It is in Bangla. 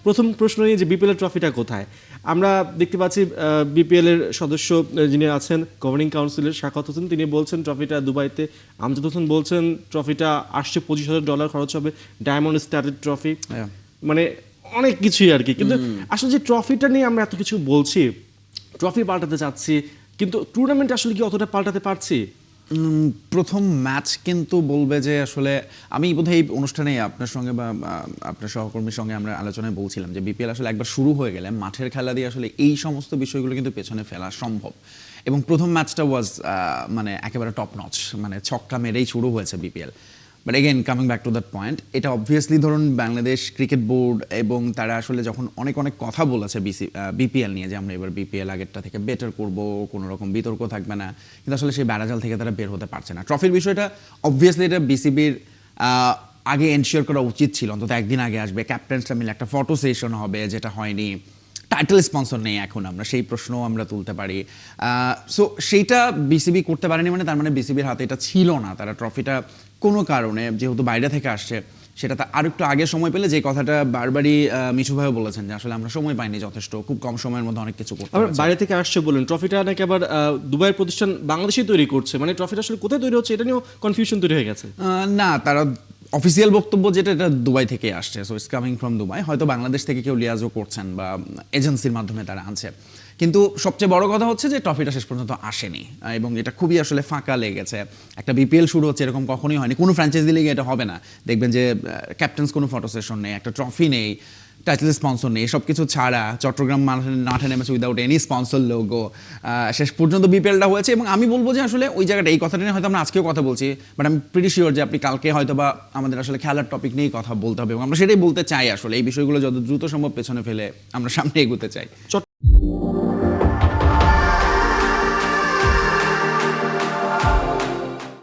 প্রথম প্রশ্ন এই যে বিপিএল এর ট্রফিটা কোথায়? আমরা দেখতে পাচ্ছি বিপিএল এর সদস্য যিনি আছেন গভর্নিং কাউন্সিলের শাখাত হোসেন, তিনি বলছেন ট্রফিটা দুবাইতে। আমজাদ হোসেন বলছেন ট্রফিটা আসছে $25,000 খরচ হবে, ডায়মন্ড স্টারের ট্রফি, মানে অনেক কিছুই আর কি। কিন্তু আসলে যে ট্রফিটা নিয়ে আমরা এত কিছু বলছি, ট্রফি পাল্টাতে চাচ্ছি, কিন্তু টুর্নামেন্ট আসলে কি অতটা পাল্টাতে পারছি? প্রথম ম্যাচ কিন্তু বলবে যে আসলে আমি বোধহয় এই অনুষ্ঠানে আপনার সঙ্গে বা আপনার সহকর্মীর সঙ্গে আমরা আলোচনায় বলছিলাম যে বিপিএল আসলে একবার শুরু হয়ে গেলে মাঠের খেলা দিয়ে আসলে এই সমস্ত বিষয়গুলো কিন্তু পেছনে ফেলা সম্ভব। এবং প্রথম ম্যাচটা ওয়াজ মানে একেবারে টপ নচ, মানে ছক্কা মেরেই শুরু হয়েছে BPL. But again coming back to that point, এটা অবভিয়াসলি ধরুন বাংলাদেশ ক্রিকেট বোর্ড এবং তারা আসলে যখন অনেক অনেক কথা বলেছে বিপিএল নিয়ে যে আমরা এবার বিপিএল আগেরটা থেকে বেটার করব, কোনো রকম বিতর্ক থাকবে না, কিন্তু আসলে সেই বেড়াজাল থেকে তারা বের হতে পারছে না। ট্রফির বিষয়টা অবভিয়াসলি এটা বিসিবির আগে এনশিওর করা উচিত ছিল, অন্তত একদিন আগে আসবে, ক্যাপ্টেন্সরা মিলে একটা ফটো সেশন হবে, যেটা হয়নি। টাইটেল স্পন্সর নেই এখন, আমরা সেই প্রশ্নও আমরা তুলতে পারি। সো সেইটা বিসিবি করতে পারেনি, মানে তার মানে বিসিবির হাতে এটা ছিল না। তারা ট্রফিটা কোনো কারণে যেহেতু বাইরে থেকে আসছে, সেটা আর একটু আগে সময় পেলে, যে কথাটা বারবারই মিঠু ভাইও বলেছেন যে আসলে আমরা সময় পাইনি যথেষ্ট, খুব কম সময়ের মধ্যে অনেক কিছু করতে আবার হয়েছে। বাইরে থেকে আসছে বলেন, ট্রফিটা নাকি আবার দুবাইয়ের প্রতিষ্ঠান বাংলাদেশেই তৈরি করছে, মানে ট্রফিটা আসলে কোথায় তৈরি হচ্ছে এটা নিয়েও কনফিউশন তৈরি হয়ে গেছে। না, তারা অফিসিয়াল বক্তব্য যেটা, এটা দুবাই থেকে আসছে, so it's coming from Dubai. হয়তো বাংলাদেশ থেকে কেউ লিয়াজও করছেন বা এজেন্সির মাধ্যমে তারা আনছে, কিন্তু সবচেয়ে বড় কথা হচ্ছে যে ট্রফিটা শেষ পর্যন্ত আসেনি এবং এটা খুবই আসলে ফাঁকা লেগেছে। একটা বিপিএল শুরু হচ্ছে, এরকম কখনোই হয়নি, কোনো ফ্র্যাঞ্চাইজি লিগে এটা হবে না। দেখবেন যে ক্যাপ্টেন্স কোনো ফটো সেশন নেই, একটা ট্রফি নেই, টাইটেল স্পন্সর নেই, সব কিছু ছাড়া চট্টগ্রাম মাঠে নেমেছে উইদাউট এনি স্পন্সর লোগো। শেষ পর্যন্ত বিপিএলটা হয়েছে এবং আমি বলবো যে আসলে ওই জায়গাটা, এই কথাটা নিয়ে হয়তো আমরা আজকেও কথা বলছি, বাট আমি প্রিটি শিওর যে আপনি কালকে হয়তো বা আমাদের আসলে খেলার টপিক নিয়েই কথা বলতে হবে এবং আমরা সেটাই বলতে চাই। আসলে এই বিষয়গুলো যত দ্রুত সম্ভব পেছনে ফেলে আমরা সামনে এগোতে চাই।